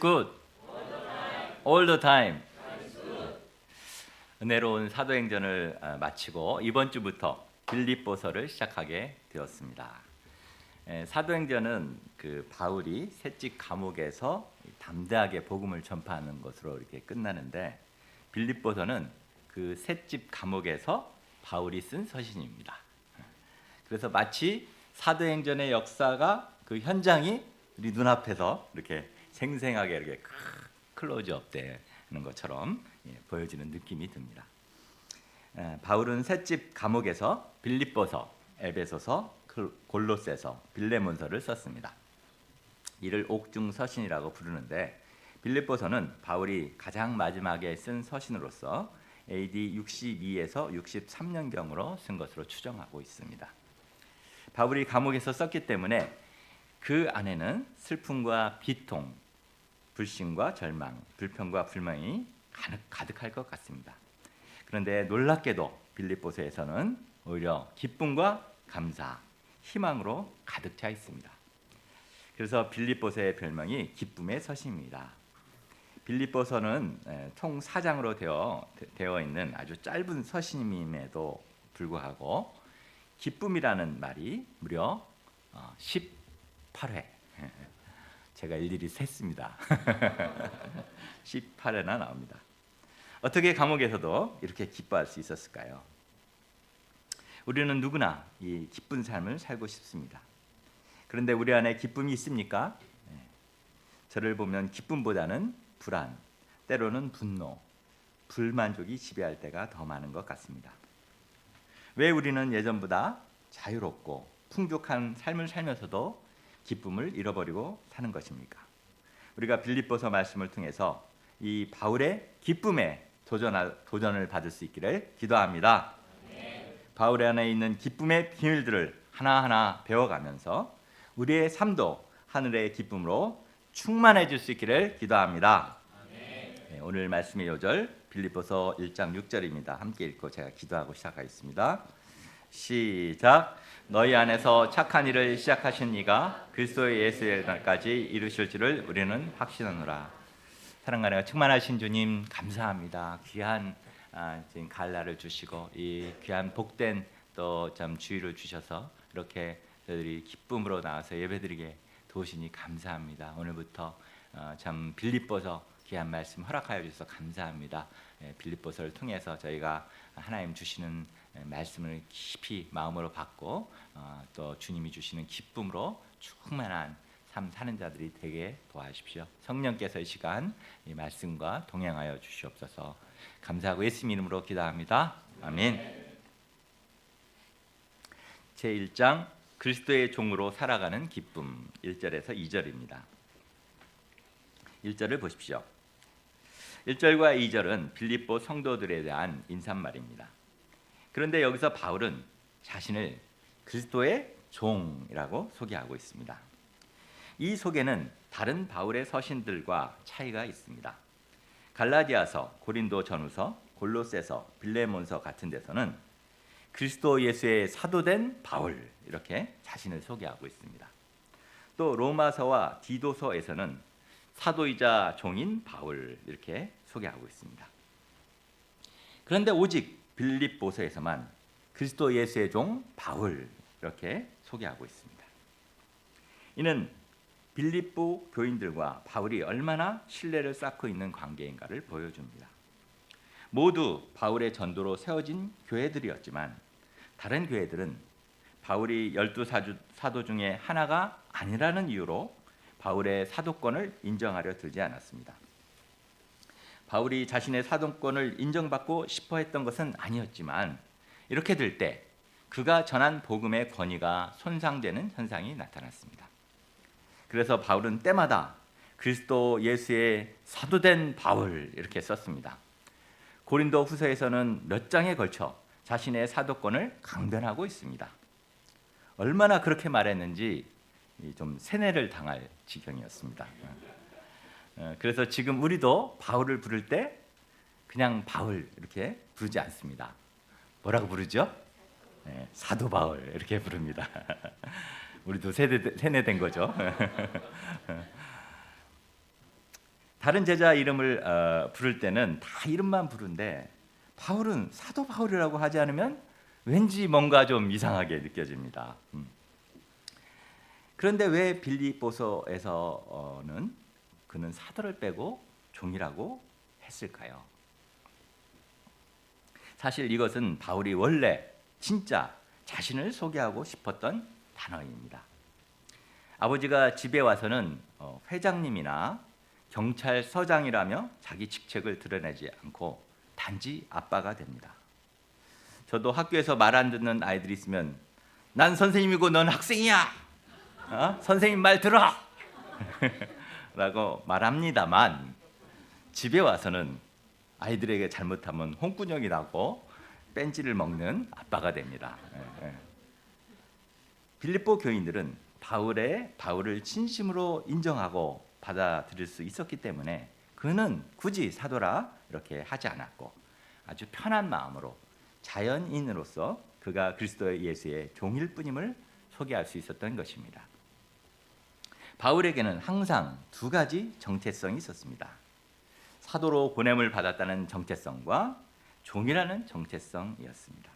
good. All the time. 은혜로운 사도행전을 마치고 이번 주부터 빌립보서를 시작하게 되었습니다. 사도행전은 그 바울이 셋집 감옥에서 담대하게 복음을 전파하는 것으로 이렇게 끝나는데, 빌립보서는 그 셋집 감옥에서 바울이 쓴 서신입니다. 그래서 마치 사도행전의 역사가 그 현장이 우리 눈앞에서 이렇게 생생하게 이렇게 클로즈업 되는 것처럼 보여지는 느낌이 듭니다. 바울은 셋집 감옥에서 빌립보서, 에베소서, 골로새서, 빌레몬서를 썼습니다. 이를 옥중 서신이라고 부르는데, 빌립보서는 바울이 가장 마지막에 쓴 서신으로서 AD 62에서 63년경으로 쓴 것으로 추정하고 있습니다. 바울이 감옥에서 썼기 때문에 그 안에는 슬픔과 비통, 불신과 절망, 불평과 불만이 가득할 것 같습니다. 그런데 놀랍게도 빌립보서에서는 오히려 기쁨과 감사, 희망으로 가득 차 있습니다. 그래서 빌립보서의 별명이 기쁨의 서신입니다. 빌립보서는 총 4장으로 되어 있는 아주 짧은 서신임에도 불구하고 기쁨이라는 말이 무려 18회, 제가 일일이 셌습니다. 18회나 나옵니다. 어떻게 감옥에서도 이렇게 기뻐할 수 있었을까요? 우리는 누구나 이 기쁜 삶을 살고 싶습니다. 그런데 우리 안에 기쁨이 있습니까? 저를 보면 기쁨보다는 불안, 때로는 분노, 불만족이 지배할 때가 더 많은 것 같습니다. 왜 우리는 예전보다 자유롭고 풍족한 삶을 살면서도 기쁨을 잃어버리고 사는 것입니까? 우리가 빌립보서 말씀을 통해서 이 바울의 기쁨에 도전을 받을 수 있기를 기도합니다. 바울 안에 있는 기쁨의 비밀들을 하나하나 배워가면서 우리의 삶도 하늘의 기쁨으로 충만해질 수 있기를 기도합니다. 오늘 말씀의 요절 빌립보서 1장 6절입니다. 함께 읽고 제가 기도하고 시작하겠습니다. 시작. 너희 안에서 착한 일을 시작하신 이가 그리스도의 예수의 날까지 이루실 줄을 우리는 확신하노라. 사랑하는 충만하신 주님, 감사합니다. 귀한 지금 갈라를 주시고 이 귀한 복된 또 참 주의를 주셔서 이렇게 저희들이 기쁨으로 나와서 예배드리게 도우시니 감사합니다. 오늘부터 참 빌립보서 귀한 말씀 허락하여 주셔서 감사합니다. 빌립보서를 통해서 저희가 하나님 주시는 말씀을 깊이 마음으로 받고 또 주님이 주시는 기쁨으로 충만한 삶 사는 자들이 되게 도와주십시오. 성령께서 이 시간 이 말씀과 동행하여 주시옵소서. 감사하고 예수님 이름으로 기도합니다. 아멘. 제1장 그리스도의 종으로 살아가는 기쁨, 1절에서 2절입니다. 1절을 보십시오. 1절과 2절은 빌립보 성도들에 대한 인사말입니다. 그런데 여기서 바울은 자신을 그리스도의 종이라고 소개하고 있습니다. 이 소개는 다른 바울의 서신들과 차이가 있습니다. 갈라디아서, 고린도 전후서, 골로새서, 빌레몬서 같은 데서는 그리스도 예수의 사도된 바울 이렇게 자신을 소개하고 있습니다. 또 로마서와 디도서에서는 사도이자 종인 바울 이렇게 소개하고 있습니다. 그런데 오직 빌립보서에서만 그리스도 예수의 종 바울 이렇게 소개하고 있습니다. 이는 빌립보 교인들과 바울이 얼마나 신뢰를 쌓고 있는 관계인가를 보여줍니다. 모두 바울의 전도로 세워진 교회들이었지만 다른 교회들은 바울이 12사도 중에 하나가 아니라는 이유로 바울의 사도권을 인정하려 들지 않았습니다. 바울이 자신의 사도권을 인정받고 싶어 했던 것은 아니었지만 이렇게 될 때 그가 전한 복음의 권위가 손상되는 현상이 나타났습니다. 그래서 바울은 때마다 그리스도 예수의 사도된 바울 이렇게 썼습니다. 고린도 후서에서는 몇 장에 걸쳐 자신의 사도권을 강변하고 있습니다. 얼마나 그렇게 말했는지 좀 세뇌를 당할 지경이었습니다. 그래서 지금 우리도 바울을 부를 때 그냥 바울 이렇게 부르지 않습니다. 뭐라고 부르죠? 사도 바울 이렇게 부릅니다. 우리도 세뇌된 거죠. 다른 제자 이름을 부를 때는 다 이름만 부른데 바울은 사도 바울이라고 하지 않으면 왠지 뭔가 좀 이상하게 느껴집니다. 그런데 왜 빌립보서에서는 그는 사도를 빼고 종이라고 했을까요? 사실 이것은 바울이 원래 진짜 자신을 소개하고 싶었던 단어입니다. 아버지가 집에 와서는 회장님이나 경찰서장이라며 자기 직책을 드러내지 않고 단지 아빠가 됩니다. 저도 학교에서 말 안 듣는 아이들이 있으면 난 선생님이고 넌 학생이야. 선생님 말 들어. 라고 말합니다만 집에 와서는 아이들에게 잘못하면 홍군형이 나고 뺀지를 먹는 아빠가 됩니다. 빌립보 교인들은 바울을 진심으로 인정하고 받아들일 수 있었기 때문에 그는 굳이 사도라 이렇게 하지 않았고 아주 편한 마음으로 자연인으로서 그가 그리스도 예수의 종일 뿐임을 소개할 수 있었던 것입니다. 바울에게는 항상 두 가지 정체성이 있었습니다. 사도로 보냄을 받았다는 정체성과 종이라는 정체성이었습니다.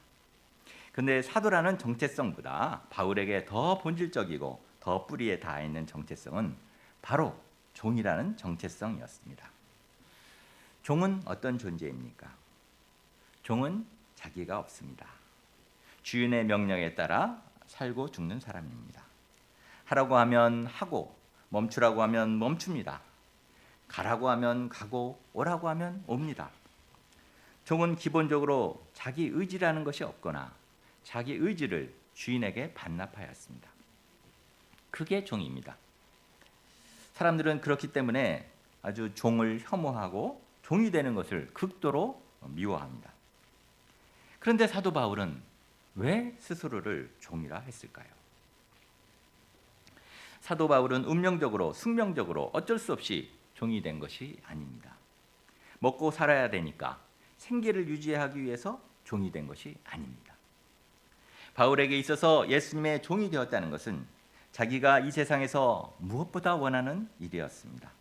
그런데 사도라는 정체성보다 바울에게 더 본질적이고 더 뿌리에 닿아 있는 정체성은 바로 종이라는 정체성이었습니다. 종은 어떤 존재입니까? 종은 자기가 없습니다. 주인의 명령에 따라 살고 죽는 사람입니다. 하라고 하면 하고 멈추라고 하면 멈춥니다. 가라고 하면 가고 오라고 하면 옵니다. 종은 기본적으로 자기 의지라는 것이 없거나 자기 의지를 주인에게 반납하였습니다. 그게 종입니다. 사람들은 그렇기 때문에 아주 종을 혐오하고 종이 되는 것을 극도로 미워합니다. 그런데 사도 바울은 왜 스스로를 종이라 했을까요? 사도 바울은 운명적으로 숙명적으로 어쩔 수 없이 종이 된 것이 아닙니다. 먹고 살아야 되니까 생계를 유지하기 위해서 종이 된 것이 아닙니다. 바울에게 있어서 예수님의 종이 되었다는 것은 자기가 이 세상에서 무엇보다 원하는 일이었습니다.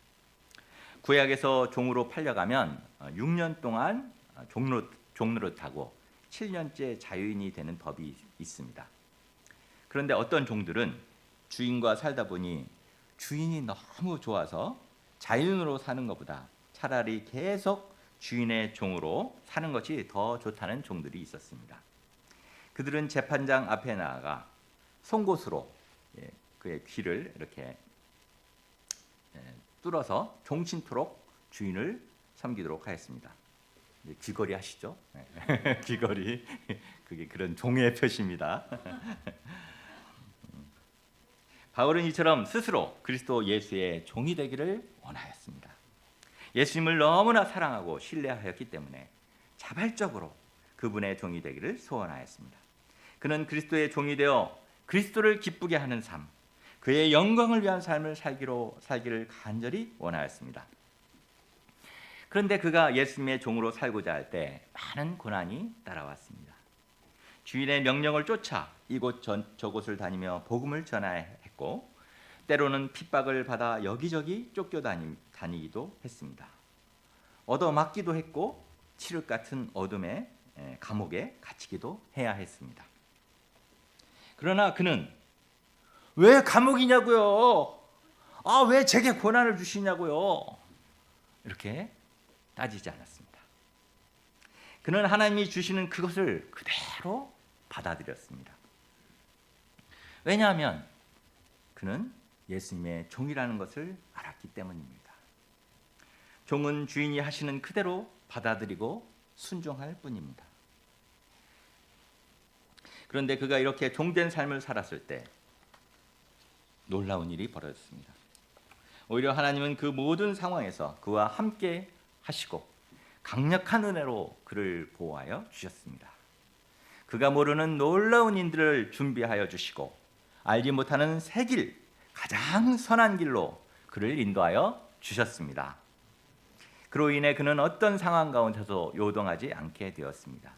구약에서 종으로 팔려가면 6년 동안 종노릇하고 7년째 자유인이 되는 법이 있습니다. 그런데 어떤 종들은 주인과 살다 보니 주인이 너무 좋아서 자유인으로 사는 것보다 차라리 계속 주인의 종으로 사는 것이 더 좋다는 종들이 있었습니다. 그들은 재판장 앞에 나아가 송곳으로 그의 귀를 이렇게 뚫어서 종신토록 주인을 섬기도록 하였습니다. 귀걸이 하시죠? 귀걸이 그게 그런 종의 표시입니다. 바울은 이처럼 스스로 그리스도 예수의 종이 되기를 원하였습니다. 예수님을 너무나 사랑하고 신뢰하였기 때문에 자발적으로 그분의 종이 되기를 소원하였습니다. 그는 그리스도의 종이 되어 그리스도를 기쁘게 하는 삶, 그의 영광을 위한 삶을 살기를 간절히 원하였습니다. 그런데 그가 예수님의 종으로 살고자 할 때 많은 고난이 따라왔습니다. 주인의 명령을 쫓아 이곳 저곳을 다니며 복음을 전해야 했고 때로는 핍박을 받아 여기저기 쫓겨다니기도 했습니다. 얻어맞기도 했고 칠흑 같은 어둠의 감옥에 갇히기도 해야 했습니다. 그러나 그는 왜 감옥이냐고요? 왜 제게 고난을 주시냐고요? 이렇게 따지지 않았습니다. 그는 하나님이 주시는 그것을 그대로 받아들였습니다. 왜냐하면 그는 예수님의 종이라는 것을 알았기 때문입니다. 종은 주인이 하시는 그대로 받아들이고 순종할 뿐입니다. 그런데 그가 이렇게 종된 삶을 살았을 때 놀라운 일이 벌어졌습니다. 오히려 하나님은 그 모든 상황에서 그와 함께 하시고 강력한 은혜로 그를 보호하여 주셨습니다. 그가 모르는 놀라운 일들을 준비하여 주시고 알지 못하는 새 길, 가장 선한 길로 그를 인도하여 주셨습니다. 그로 인해 그는 어떤 상황 가운데서 요동하지 않게 되었습니다.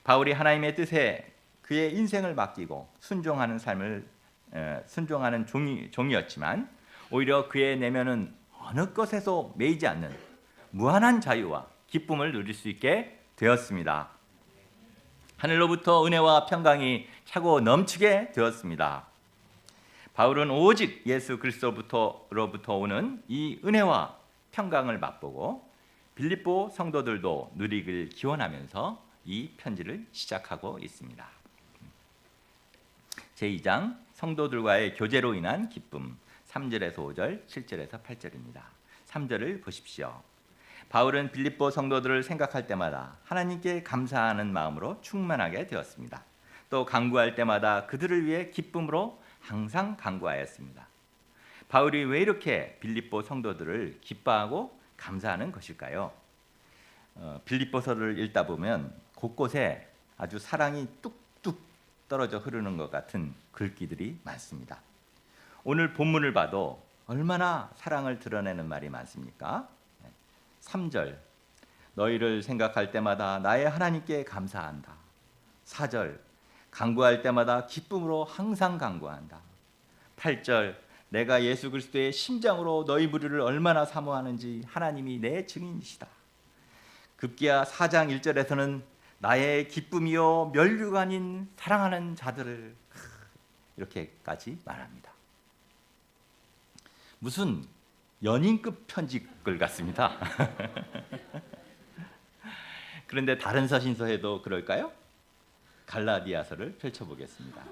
바울이 하나님의 뜻에 그의 인생을 맡기고 순종하는 삶을 순종하는 종이었지만 오히려 그의 내면은 어느 것에서 매이지 않는 무한한 자유와 기쁨을 누릴 수 있게 되었습니다. 하늘로부터 은혜와 평강이 차고 넘치게 되었습니다. 바울은 오직 예수 그리스도로부터 오는 이 은혜와 평강을 맛보고 빌립보 성도들도 누리길 기원하면서 이 편지를 시작하고 있습니다. 제2장 성도들과의 교제로 인한 기쁨 3절에서 5절, 7절에서 8절입니다. 3절을 보십시오. 바울은 빌립보 성도들을 생각할 때마다 하나님께 감사하는 마음으로 충만하게 되었습니다. 또 간구할 때마다 그들을 위해 기쁨으로 항상 간구하였습니다. 바울이 왜 이렇게 빌립보 성도들을 기뻐하고 감사하는 것일까요? 빌립보서를 읽다 보면 곳곳에 아주 사랑이 뚝뚝 떨어져 흐르는 것 같은 글귀들이 많습니다. 오늘 본문을 봐도 얼마나 사랑을 드러내는 말이 많습니까? 3절, 너희를 생각할 때마다 나의 하나님께 감사한다. 4절, 간구할 때마다 기쁨으로 항상 간구한다. 8절, 내가 예수 그리스도의 심장으로 너희 무리를 얼마나 사모하는지 하나님이 내 증인이시다. 급기야 4장 1절에서는 나의 기쁨이요 멸류가 아닌 사랑하는 자들을, 이렇게까지 말합니다. 무슨 연인급 편지글 같습니다. 그런데 다른 서신서에도 그럴까요? 갈라디아서를 펼쳐보겠습니다.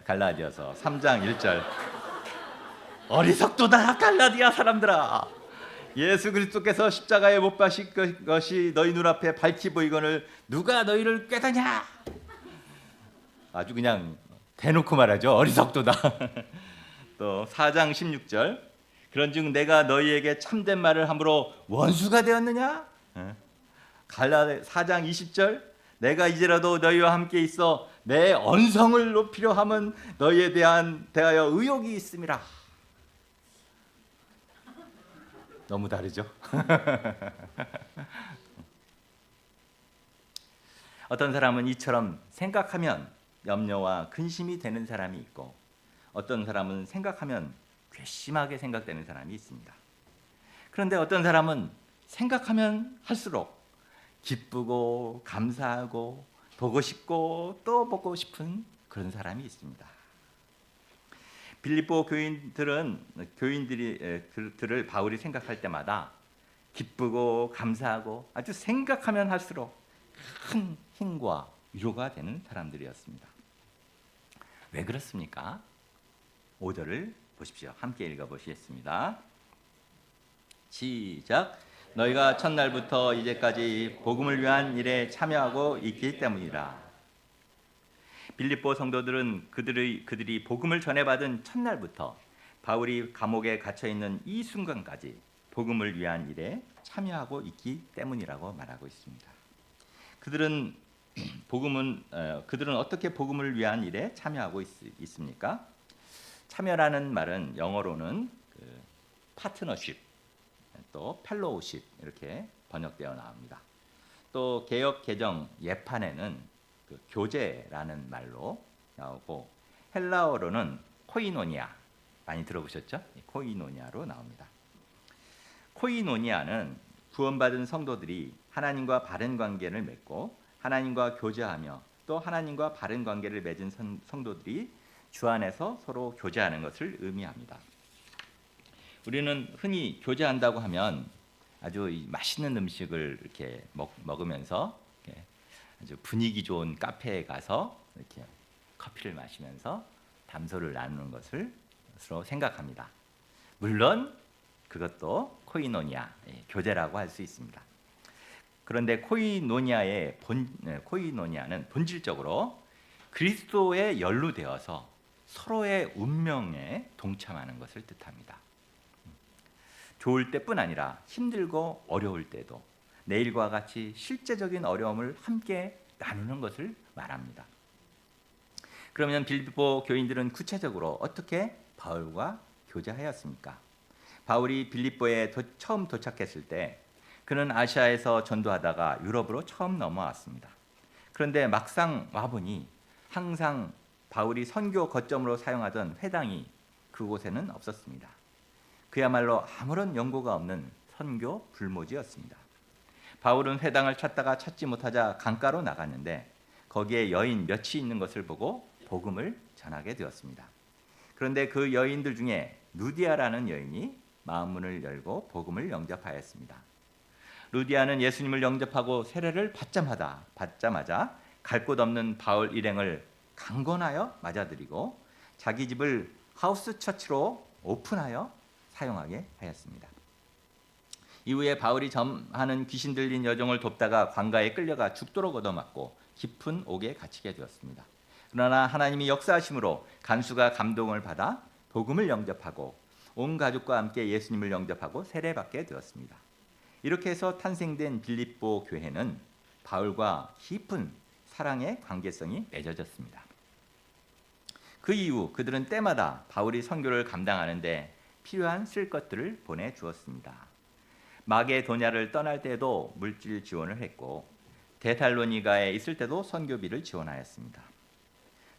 갈라디아서 3장 1절, 어리석도다 갈라디아 사람들아, 예수 그리스도께서 십자가에 못 박힌 것이 너희 눈앞에 밝히 보이거늘 누가 너희를 꾀더냐. 아주 그냥 대놓고 말하죠. 어리석도다. 또 4장 16절, 그런즉 내가 너희에게 참된 말을 함으로 원수가 되었느냐. 4장 20절, 내가 이제라도 너희와 함께 있어 내 언성을 높이려 함은 너희에 대하여 의욕이 있음이라. 너무 다르죠? 어떤 사람은 이처럼 생각하면 염려와 근심이 되는 사람이 있고, 어떤 사람은 생각하면 괘씸하게 생각되는 사람이 있습니다. 그런데 어떤 사람은 생각하면 할수록 기쁘고 감사하고 보고 싶고 또 보고 싶은 그런 사람이 있습니다. 빌립보 교인들을 바울이 생각할 때마다 기쁘고 감사하고 아주 생각하면 할수록 큰 힘과 위로가 되는 사람들이었습니다. 왜 그렇습니까? 5절을 보십시오. 함께 읽어보시겠습니다. 시작. 너희가 첫날부터 이제까지 복음을 위한 일에 참여하고 있기 때문이라. 빌립보 성도들은 그들이 복음을 전해받은 첫날부터 바울이 감옥에 갇혀있는 이 순간까지 복음을 위한 일에 참여하고 있기 때문이라고 말하고 있습니다. 그들은 어떻게 복음을 위한 일에 참여하고 있습니까? 참여라는 말은 영어로는 파트너십, 또 펠로우십 이렇게 번역되어 나옵니다. 또 개역 개정 예판에는 교제라는 말로 나오고, 헬라어로는 코이노니아, 많이 들어보셨죠? 코이노니아로 나옵니다. 코이노니아는 구원받은 성도들이 하나님과 바른 관계를 맺고 하나님과 교제하며 또 하나님과 바른 관계를 맺은 성도들이 주 안에서 서로 교제하는 것을 의미합니다. 우리는 흔히 교제한다고 하면 아주 맛있는 음식을 이렇게 먹으면서 이렇게 아주 분위기 좋은 카페에 가서 이렇게 커피를 마시면서 담소를 나누는 것을 서로 생각합니다. 물론 그것도 코이노니아, 교제라고 할 수 있습니다. 그런데 코이노니아는 본질적으로 그리스도에 연루되어서 서로의 운명에 동참하는 것을 뜻합니다. 좋을 때뿐 아니라 힘들고 어려울 때도 내일과 같이 실제적인 어려움을 함께 나누는 것을 말합니다. 그러면 빌립보 교인들은 구체적으로 어떻게 바울과 교제하였습니까? 바울이 빌립보에 처음 도착했을 때 그는 아시아에서 전도하다가 유럽으로 처음 넘어왔습니다. 그런데 막상 와보니 항상 바울이 선교 거점으로 사용하던 회당이 그곳에는 없었습니다. 그야말로 아무런 연고가 없는 선교 불모지였습니다. 바울은 회당을 찾다가 찾지 못하자 강가로 나갔는데 거기에 여인 몇이 있는 것을 보고 복음을 전하게 되었습니다. 그런데 그 여인들 중에 루디아라는 여인이 마음문을 열고 복음을 영접하였습니다. 루디아는 예수님을 영접하고 세례를 받자마자 갈 곳 없는 바울 일행을 강권하여 맞아들이고 자기 집을 하우스 처치로 오픈하여 사용하게 하였습니다. 이후에 바울이 점하는 귀신 들린 여종을 돕다가 광가에 끌려가 죽도록 얻어맞고 깊은 옥에 갇히게 되었습니다. 그러나 하나님이 역사하심으로 간수가 감동을 받아 복음을 영접하고 온 가족과 함께 예수님을 영접하고 세례받게 되었습니다. 이렇게 해서 탄생된 빌립보 교회는 바울과 깊은 사랑의 관계성이 맺어졌습니다. 그 이후 그들은 때마다 바울이 선교를 감당하는데 필요한 쓸 것들을 보내주었습니다. 마게도냐를 떠날 때도 물질 지원을 했고 데살로니가에 있을 때도 선교비를 지원하였습니다.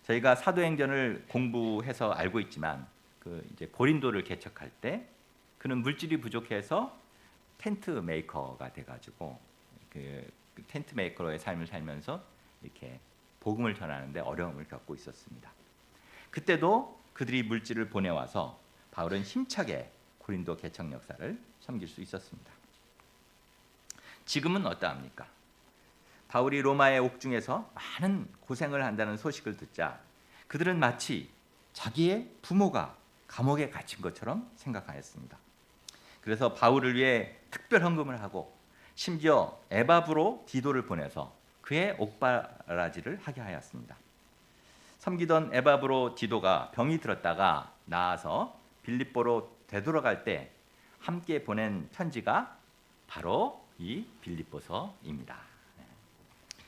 저희가 사도행전을 공부해서 알고 있지만 이제 고린도를 개척할 때 그는 물질이 부족해서 텐트 메이커가 돼가지고 그 텐트 메이커로의 삶을 살면서 이렇게 복음을 전하는데 어려움을 겪고 있었습니다. 그때도 그들이 물질을 보내와서 바울은 힘차게 고린도 개척 역사를 섬길 수 있었습니다. 지금은 어떠합니까? 바울이 로마의 옥중에서 많은 고생을 한다는 소식을 듣자 그들은 마치 자기의 부모가 감옥에 갇힌 것처럼 생각하였습니다. 그래서 바울을 위해 특별 헌금을 하고 심지어 에바브로 디도를 보내서 그의 옥바라지를 하게 하였습니다. 섬기던 에바브로 디도가 병이 들었다가 나아서 빌립보로 되돌아갈 때 함께 보낸 편지가 바로 이 빌립보서입니다.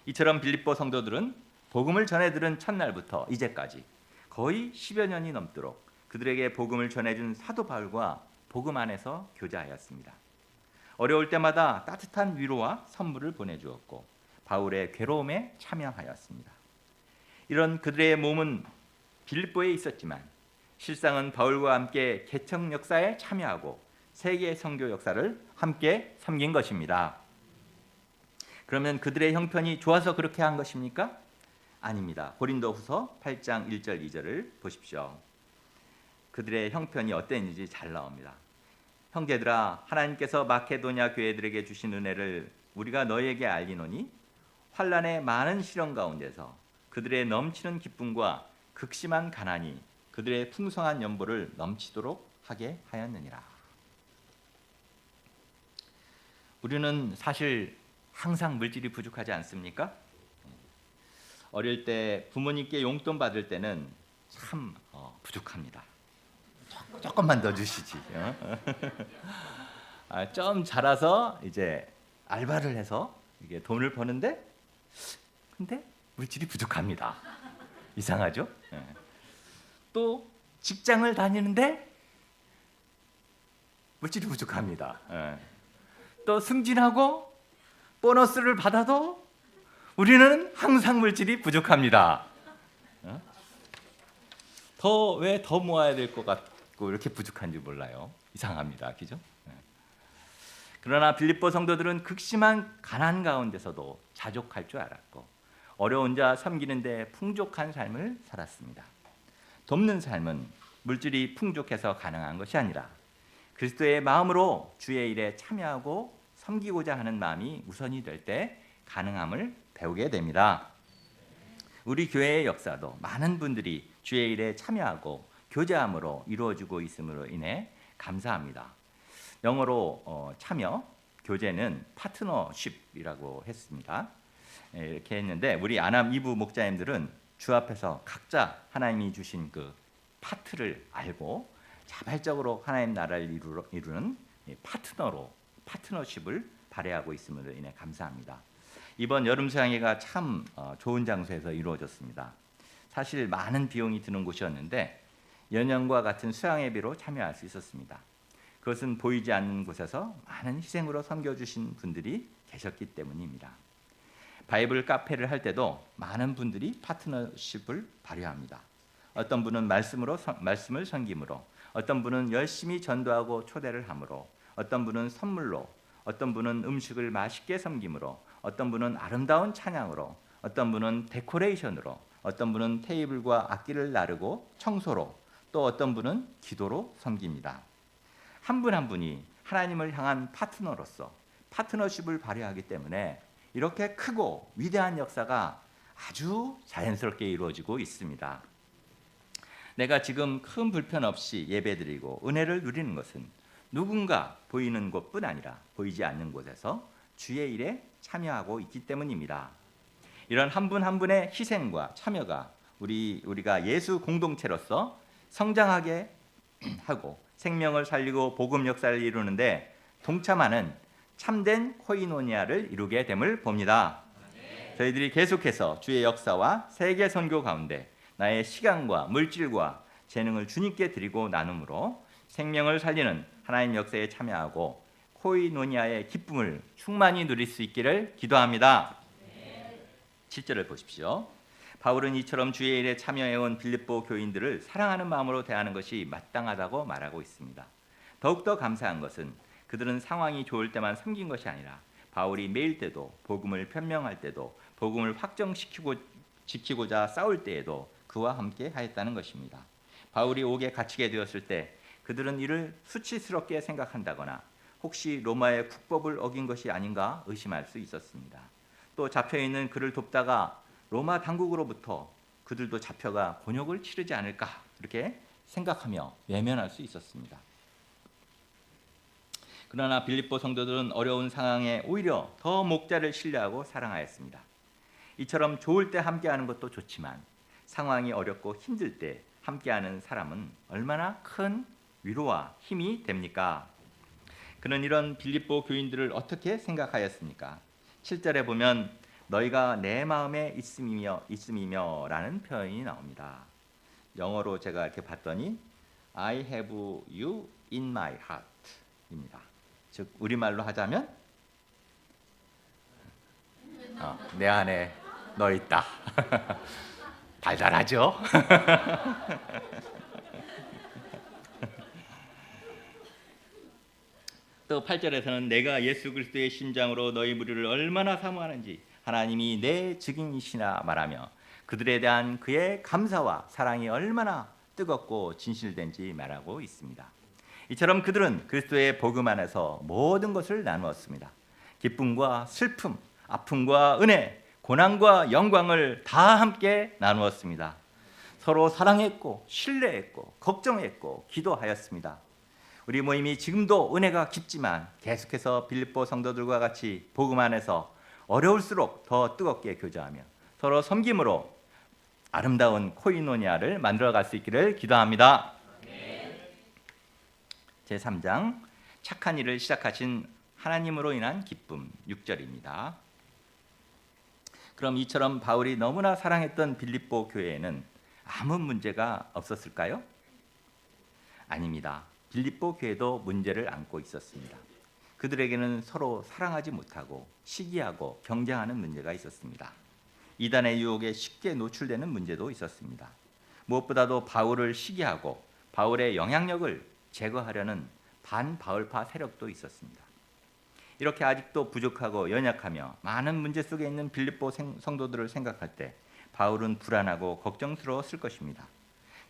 이처럼 빌립보 성도들은 복음을 전해 들은 첫날부터 이제까지 거의 10여 년이 넘도록 그들에게 복음을 전해준 사도 바울과 복음 안에서 교제하였습니다. 어려울 때마다 따뜻한 위로와 선물을 보내주었고 바울의 괴로움에 참여하였습니다. 이런 그들의 몸은 빌립보에 있었지만 실상은 바울과 함께 개척 역사에 참여하고 세계 선교 역사를 함께 섬긴 것입니다. 그러면 그들의 형편이 좋아서 그렇게 한 것입니까? 아닙니다. 고린도후서 8장 1절 2절을 보십시오. 그들의 형편이 어땠는지 잘 나옵니다. 형제들아, 하나님께서 마케도냐 교회들에게 주신 은혜를 우리가 너희에게 알리노니 환난의 많은 시련 가운데서 그들의 넘치는 기쁨과 극심한 가난이 그들의 풍성한 연보를 넘치도록 하게 하였느니라. 우리는 사실 항상 물질이 부족하지 않습니까? 어릴 때 부모님께 용돈 받을 때는 참 부족합니다. 조금만 더 주시지. 좀 자라서 이제 알바를 해서 이게 돈을 버는데 근데 물질이 부족합니다. 이상하죠? 또 직장을 다니는데 물질이 부족합니다. 또 승진하고 보너스를 받아도 우리는 항상 물질이 부족합니다. 왜 더 모아야 될 것 같고 이렇게 부족한지 몰라요. 이상합니다. 그죠? 그러나 빌립보 성도들은 극심한 가난 가운데서도 자족할 줄 알았고 어려운 자 섬기는 데 풍족한 삶을 살았습니다. 돕는 삶은 물질이 풍족해서 가능한 것이 아니라 그리스도의 마음으로 주의 일에 참여하고 섬기고자 하는 마음이 우선이 될 때 가능함을 배우게 됩니다. 우리 교회의 역사도 많은 분들이 주의 일에 참여하고 교제함으로 이루어지고 있음으로 인해 감사합니다. 영어로 참여, 교제는 파트너십이라고 했습니다. 이렇게 했는데 우리 안암 2부 목자님들은 주 앞에서 각자 하나님이 주신 그 파트를 알고 자발적으로 하나님 나라를 이루는 파트너십을 발휘하고 있음으로 인해 감사합니다. 이번 여름 수양회가 참 좋은 장소에서 이루어졌습니다. 사실 많은 비용이 드는 곳이었는데 연년과 같은 수양회비로 참여할 수 있었습니다. 그것은 보이지 않는 곳에서 많은 희생으로 섬겨주신 분들이 계셨기 때문입니다. 바이블 카페를 할 때도 많은 분들이 파트너십을 발휘합니다. 어떤 분은 말씀을 섬김으로, 어떤 분은 열심히 전도하고 초대를 함으로, 어떤 분은 선물로, 어떤 분은 음식을 맛있게 섬김으로, 어떤 분은 아름다운 찬양으로, 어떤 분은 데코레이션으로, 어떤 분은 테이블과 악기를 나르고 청소로, 또 어떤 분은 기도로 섬깁니다. 한 분 한 분이 하나님을 향한 파트너로서 파트너십을 발휘하기 때문에 이렇게 크고 위대한 역사가 아주 자연스럽게 이루어지고 있습니다. 내가 지금 큰 불편 없이 예배드리고 은혜를 누리는 것은 누군가 보이는 곳뿐 아니라 보이지 않는 곳에서 주의 일에 참여하고 있기 때문입니다. 이런 한 분 한 분의 희생과 참여가 우리가 예수 공동체로서 성장하게 하고 생명을 살리고 복음 역사를 이루는데 동참하는 참된 코이노니아를 이루게 됨을 봅니다. 저희들이 계속해서 주의 역사와 세계 선교 가운데 나의 시간과 물질과 재능을 주님께 드리고 나눔으로 생명을 살리는 하나님 역사에 참여하고 코이노니아의 기쁨을 충만히 누릴 수 있기를 기도합니다. 7절을 보십시오. 바울은 이처럼 주의 일에 참여해온 빌립보 교인들을 사랑하는 마음으로 대하는 것이 마땅하다고 말하고 있습니다. 더욱더 감사한 것은 그들은 상황이 좋을 때만 섬긴 것이 아니라 바울이 매일 때도 복음을 변명할 때도 복음을 확정시키고 지키고자 싸울 때에도 그와 함께 하였다는 것입니다. 바울이 옥에 갇히게 되었을 때 그들은 이를 수치스럽게 생각한다거나 혹시 로마의 국법을 어긴 것이 아닌가 의심할 수 있었습니다. 또 잡혀있는 그를 돕다가 로마 당국으로부터 그들도 잡혀가 곤욕을 치르지 않을까 이렇게 생각하며 외면할 수 있었습니다. 그러나 빌립보 성도들은 어려운 상황에 오히려 더 목자를 신뢰하고 사랑하였습니다. 이처럼 좋을 때 함께하는 것도 좋지만 상황이 어렵고 힘들 때 함께하는 사람은 얼마나 큰 위로와 힘이 됩니까? 그는 이런 빌립보 교인들을 어떻게 생각하였습니까? 7절에 보면 너희가 내 마음에 있음이며 라는 표현이 나옵니다. 영어로 제가 이렇게 봤더니 I have you in my heart 입니다. 즉 우리말로 하자면 내 안에 너 있다. 달달하죠? 또 8절에서는 내가 예수 그리스도의 심장으로 너희 무리를 얼마나 사모하는지 하나님이 내 증인이시나 말하며 그들에 대한 그의 감사와 사랑이 얼마나 뜨겁고 진실된지 말하고 있습니다. 이처럼 그들은 그리스도의 복음 안에서 모든 것을 나누었습니다. 기쁨과 슬픔, 아픔과 은혜, 고난과 영광을 다 함께 나누었습니다. 서로 사랑했고 신뢰했고 걱정했고 기도하였습니다. 우리 모임이 지금도 은혜가 깊지만 계속해서 빌립보 성도들과 같이 복음 안에서 어려울수록 더 뜨겁게 교제하며 서로 섬김으로 아름다운 코이노니아를 만들어갈 수 있기를 기도합니다. 제3장 착한 일을 시작하신 하나님으로 인한 기쁨 6절입니다. 그럼 이처럼 바울이 너무나 사랑했던 빌립보 교회에는 아무 문제가 없었을까요? 아닙니다. 빌립보 교회도 문제를 안고 있었습니다. 그들에게는 서로 사랑하지 못하고 시기하고 경쟁하는 문제가 있었습니다. 이단의 유혹에 쉽게 노출되는 문제도 있었습니다. 무엇보다도 바울을 시기하고 바울의 영향력을 제거하려는 반바울파 세력도 있었습니다. 이렇게 아직도 부족하고 연약하며 많은 문제 속에 있는 빌립보 성도들을 생각할 때 바울은 불안하고 걱정스러웠을 것입니다.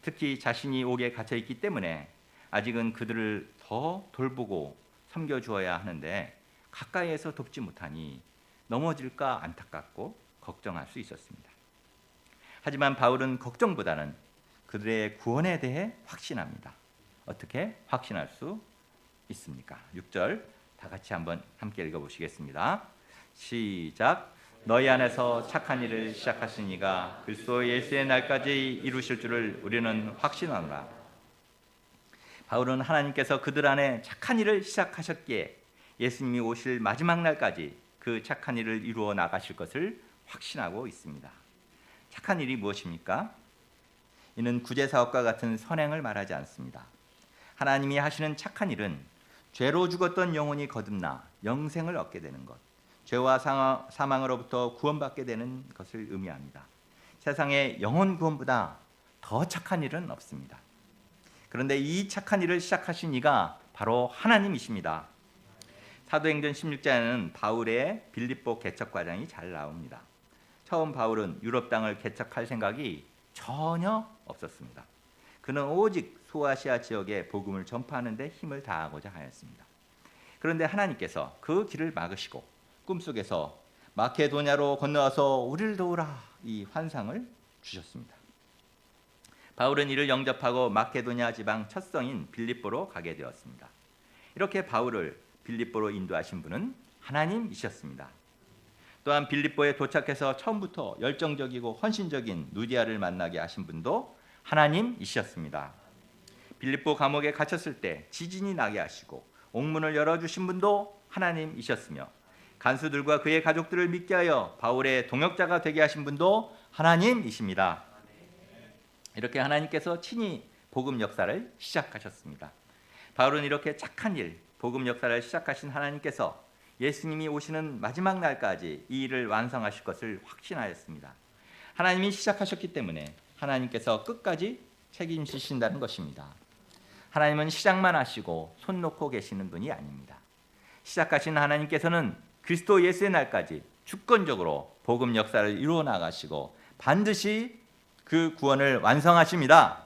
특히 자신이 옥에 갇혀 있기 때문에 아직은 그들을 더 돌보고 섬겨주어야 하는데 가까이에서 돕지 못하니 넘어질까 안타깝고 걱정할 수 있었습니다. 하지만 바울은 걱정보다는 그들의 구원에 대해 확신합니다. 어떻게 확신할 수 있습니까? 6절 다 같이 한번 함께 읽어보시겠습니다. 시작. 너희 안에서 착한 일을 시작하신 이가 그리스도 예수의 날까지 이루실 줄을 우리는 확신하노라. 바울은 하나님께서 그들 안에 착한 일을 시작하셨기에 예수님이 오실 마지막 날까지 그 착한 일을 이루어 나가실 것을 확신하고 있습니다. 착한 일이 무엇입니까? 이는 구제사업과 같은 선행을 말하지 않습니다. 하나님이 하시는 착한 일은 죄로 죽었던 영혼이 거듭나 영생을 얻게 되는 것, 죄와 사망으로부터 구원받게 되는 것을 의미합니다. 세상에 영혼 구원보다 더 착한 일은 없습니다. 그런데 이 착한 일을 시작하신 이가 바로 하나님이십니다. 사도행전 16장에는 바울의 빌립보 개척 과정이 잘 나옵니다. 처음 바울은 유럽 땅을 개척할 생각이 전혀 없었습니다. 그는 오직 소아시아 지역에 복음을 전파하는 데 힘을 다하고자 하였습니다. 그런데 하나님께서 그 길을 막으시고 꿈속에서 마케도냐로 건너와서 우리를 도우라 이 환상을 주셨습니다. 바울은 이를 영접하고 마케도냐 지방 첫 성인 빌립보로 가게 되었습니다. 이렇게 바울을 빌립보로 인도하신 분은 하나님이셨습니다. 또한 빌립보에 도착해서 처음부터 열정적이고 헌신적인 누디아를 만나게 하신 분도 하나님이셨습니다. 빌립보 감옥에 갇혔을 때 지진이 나게 하시고 옥문을 열어주신 분도 하나님이셨으며 간수들과 그의 가족들을 믿게 하여 바울의 동역자가 되게 하신 분도 하나님이십니다. 이렇게 하나님께서 친히 복음 역사를 시작하셨습니다. 바울은 이렇게 착한 일, 복음 역사를 시작하신 하나님께서 예수님이 오시는 마지막 날까지 이 일을 완성하실 것을 확신하였습니다. 하나님이 시작하셨기 때문에 하나님께서 끝까지 책임지신다는 것입니다. 하나님은 시작만 하시고 손 놓고 계시는 분이 아닙니다. 시작하신 하나님께서는 그리스도 예수의 날까지 주권적으로 복음 역사를 이루어 나가시고 반드시 그 구원을 완성하십니다.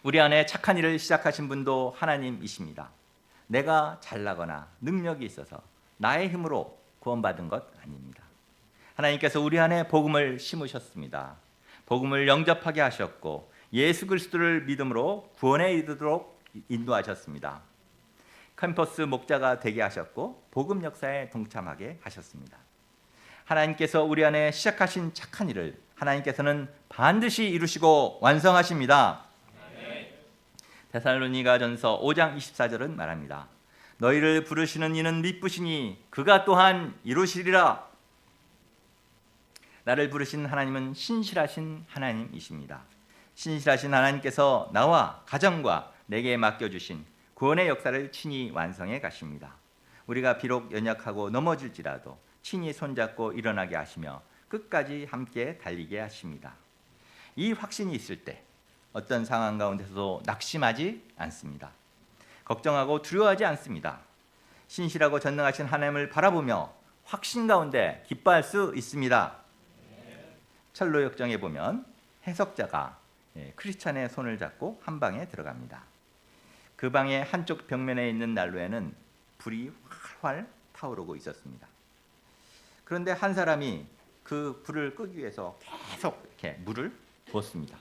우리 안에 착한 일을 시작하신 분도 하나님이십니다. 내가 잘나거나 능력이 있어서 나의 힘으로 구원받은 것 아닙니다. 하나님께서 우리 안에 복음을 심으셨습니다. 복음을 영접하게 하셨고 예수 그리스도를 믿음으로 구원에 이르도록 인도하셨습니다. 캠퍼스 목자가 되게 하셨고 복음 역사에 동참하게 하셨습니다. 하나님께서 우리 안에 시작하신 착한 일을 하나님께서는 반드시 이루시고 완성하십니다. 데살로니가전서 5장 24절은 말합니다. 너희를 부르시는 이는 미쁘시니 그가 또한 이루시리라. 나를 부르신 하나님은 신실하신 하나님이십니다. 신실하신 하나님께서 나와 가정과 내게 맡겨주신 구원의 역사를 친히 완성해 가십니다. 우리가 비록 연약하고 넘어질지라도 친히 손잡고 일어나게 하시며 끝까지 함께 달리게 하십니다. 이 확신이 있을 때 어떤 상황 가운데서도 낙심하지 않습니다. 걱정하고 두려워하지 않습니다. 신실하고 전능하신 하나님을 바라보며 확신 가운데 기뻐할 수 있습니다. 철로 역정에 보면 해석자가 크리스찬의 손을 잡고 한 방에 들어갑니다. 그 방의 한쪽 벽면에 있는 난로에는 불이 활활 타오르고 있었습니다. 그런데 한 사람이 그 불을 끄기 위해서 계속 이렇게 물을 부었습니다.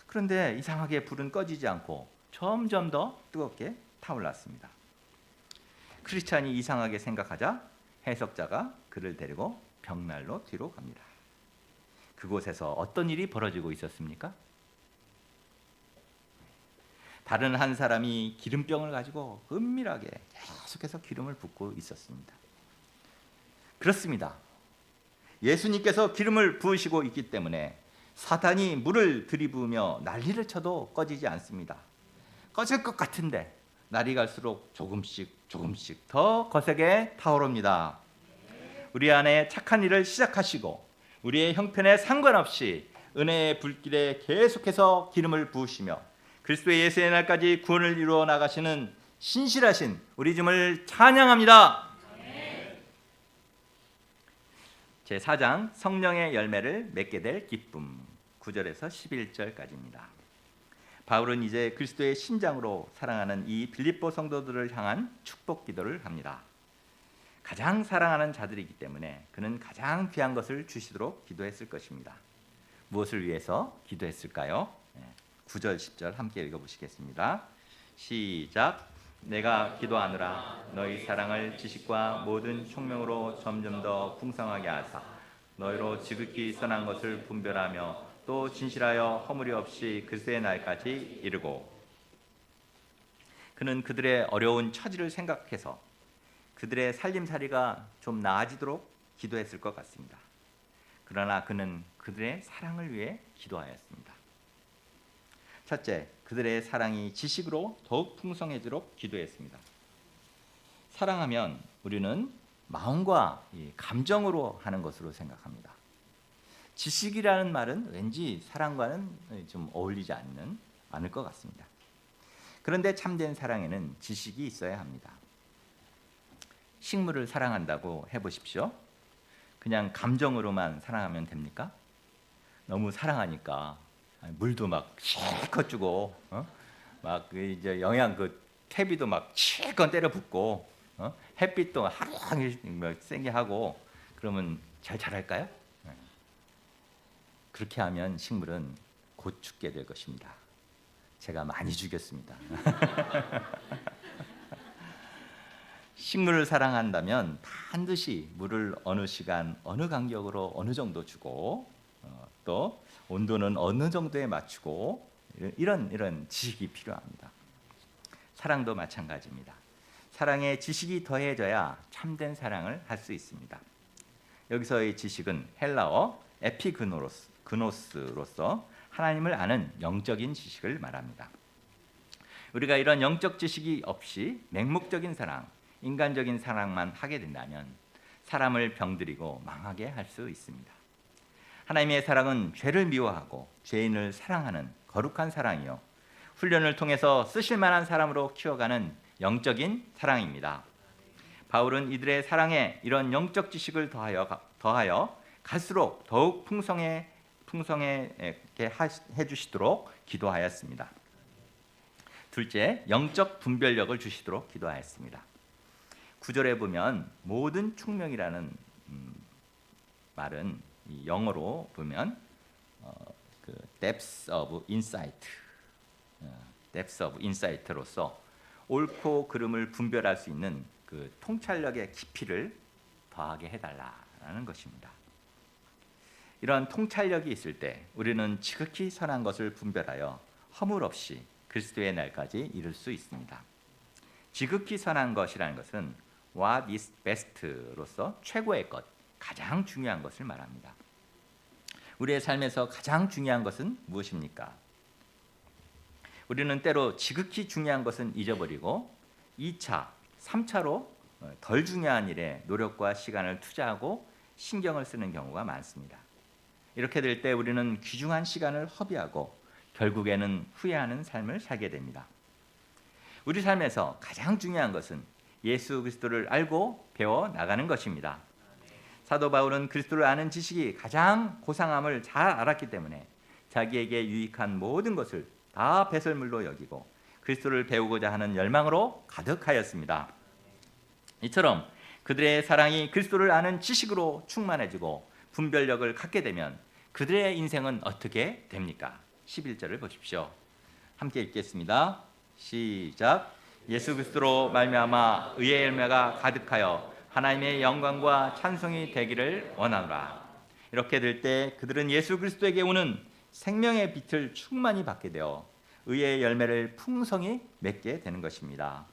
그런데 이상하게 불은 꺼지지 않고 점점 더 뜨겁게 타올랐습니다. 크리스찬이 이상하게 생각하자 해석자가 그를 데리고 벽난로 뒤로 갑니다. 그곳에서 어떤 일이 벌어지고 있었습니까? 다른 한 사람이 기름병을 가지고 은밀하게 계속해서 기름을 붓고 있었습니다. 그렇습니다. 예수님께서 기름을 부으시고 있기 때문에 사탄이 물을 들이부으며 난리를 쳐도 꺼지지 않습니다. 꺼질 것 같은데 날이 갈수록 조금씩 더 거세게 타오릅니다. 우리 안에 착한 일을 시작하시고 우리의 형편에 상관없이 은혜의 불길에 계속해서 기름을 부으시며 그리스도의 예수의 날까지 구원을 이루어 나가시는 신실하신 우리 주님을 찬양합니다. 제4장 성령의 열매를 맺게 될 기쁨 9절에서 11절까지입니다. 바울은 이제 그리스도의 심장으로 사랑하는 이 빌립보 성도들을 향한 축복 기도를 합니다. 가장 사랑하는 자들이기 때문에 그는 가장 귀한 것을 주시도록 기도했을 것입니다. 무엇을 위해서 기도했을까요? 9절 10절 함께 읽어보시겠습니다. 시작. 내가 기도하노라 너희 사랑을 지식과 모든 총명으로 점점 더 풍성하게 하사 너희로 지극히 선한 것을 분별하며 또 진실하여 허물이 없이 그리스도의 날까지 이르고. 그는 그들의 어려운 처지를 생각해서 그들의 살림살이가 좀 나아지도록 기도했을 것 같습니다. 그러나 그는 그들의 사랑을 위해 기도하였습니다. 첫째, 그들의 사랑이 지식으로 더욱 풍성해지도록 기도했습니다. 사랑하면 우리는 마음과 감정으로 하는 것으로 생각합니다. 지식이라는 말은 왠지 사랑과는 좀 어울리지 않는 많을 것 같습니다. 그런데 참된 사랑에는 지식이 있어야 합니다. 식물을 사랑한다고 해보십시오. 그냥 감정으로만 사랑하면 됩니까? 너무 사랑하니까 물도 막 실컷 주고, 막 이제 영양 퇴비도 막 실컷 때려 붓고, 햇빛도 하루 종일 세게 하고, 그러면 잘 자랄까요? 그렇게 하면 식물은 곧 죽게 될 것입니다. 제가 많이 죽였습니다. 식물을 사랑한다면 반드시 물을 어느 시간, 어느 간격으로 어느 정도 주고, 또 온도는 어느 정도에 맞추고, 이런 지식이 필요합니다. 사랑도 마찬가지입니다. 사랑에 지식이 더해져야 참된 사랑을 할 수 있습니다. 여기서의 지식은 헬라어 에피그노스로서 하나님을 아는 영적인 지식을 말합니다. 우리가 이런 영적 지식이 없이 맹목적인 사랑, 인간적인 사랑만 하게 된다면 사람을 병들이고 망하게 할 수 있습니다. 하나님의 사랑은 죄를 미워하고 죄인을 사랑하는 거룩한 사랑이요, 훈련을 통해서 쓰실 만한 사람으로 키워가는 영적인 사랑입니다. 바울은 이들의 사랑에 이런 영적 지식을 더하여 갈수록 더욱 풍성하게 해주시도록 기도하였습니다. 둘째, 영적 분별력을 주시도록 기도하였습니다. 9절에 보면 모든 총명이라는 말은 영어로 보면 depth of insight로서 옳고 그름을 분별할 수 있는 그 통찰력의 깊이를 더하게 해달라는 것입니다. 이런 통찰력이 있을 때 우리는 지극히 선한 것을 분별하여 허물 없이 그리스도의 날까지 이룰 수 있습니다. 지극히 선한 것이라는 것은 what is best로서 최고의 것, 가장 중요한 것을 말합니다. 우리의 삶에서 가장 중요한 것은 무엇입니까? 우리는 때로 지극히 중요한 것은 잊어버리고 2차, 3차로 덜 중요한 일에 노력과 시간을 투자하고 신경을 쓰는 경우가 많습니다. 이렇게 될 때 우리는 귀중한 시간을 허비하고 결국에는 후회하는 삶을 살게 됩니다. 우리 삶에서 가장 중요한 것은 예수 그리스도를 알고 배워 나가는 것입니다. 사도 바울은 그리스도를 아는 지식이 가장 고상함을 잘 알았기 때문에 자기에게 유익한 모든 것을 다 배설물로 여기고 그리스도를 배우고자 하는 열망으로 가득하였습니다. 이처럼 그들의 사랑이 그리스도를 아는 지식으로 충만해지고 분별력을 갖게 되면 그들의 인생은 어떻게 됩니까? 11절을 보십시오. 함께 읽겠습니다. 시작. 예수 그리스도로 말미암아 의의 열매가 가득하여 하나님의 영광과 찬송이 되기를 원하노라. 이렇게 될 때 그들은 예수 그리스도에게 오는 생명의 빛을 충만히 받게 되어 의의 열매를 풍성히 맺게 되는 것입니다.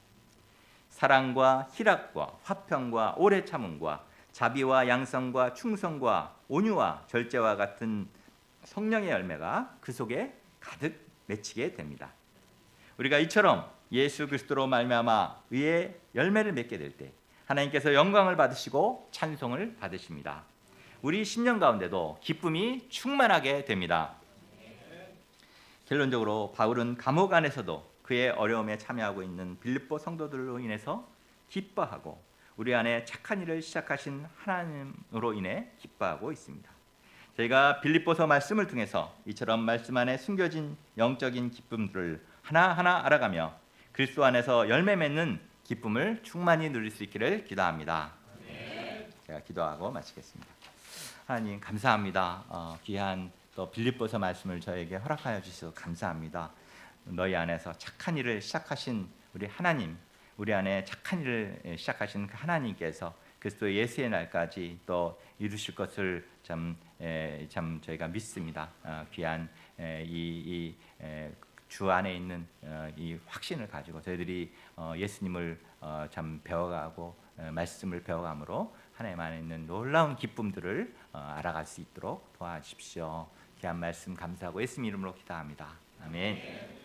사랑과 희락과 화평과 오래 참음과 자비와 양성과 충성과 온유와 절제와 같은 성령의 열매가 그 속에 가득 맺히게 됩니다. 우리가 이처럼 예수 그리스도로 말미암아 의의 열매를 맺게 될 때 하나님께서 영광을 받으시고 찬송을 받으십니다. 우리 심령 가운데도 기쁨이 충만하게 됩니다. 결론적으로 바울은 감옥 안에서도 그의 어려움에 참여하고 있는 빌립보 성도들로 인해서 기뻐하고 우리 안에 착한 일을 시작하신 하나님으로 인해 기뻐하고 있습니다. 저희가 빌립보서 말씀을 통해서 이처럼 말씀 안에 숨겨진 영적인 기쁨들을 하나하나 알아가며 그리스도 안에서 열매 맺는 기쁨을 충만히 누릴 수 있기를 기도합니다. 제가 기도하고 마치겠습니다. 하나님 감사합니다. 귀한 또 빌립보서 말씀을 저에게 허락하여 주셔서 감사합니다. 너희 안에서 착한 일을 시작하신 우리 하나님, 우리 안에 착한 일을 시작하신 그 하나님께서 그리스도 예수의 날까지 또 이루실 것을 참 저희가 믿습니다. 귀한 이 주 안에 있는 이 확신을 가지고 저희들이 예수님을 참 배워가고 말씀을 배워감으로 하나님 안에 있는 놀라운 기쁨들을 알아갈 수 있도록 도와주십시오. 귀한 말씀 감사하고 예수님 이름으로 기도합니다. 아멘.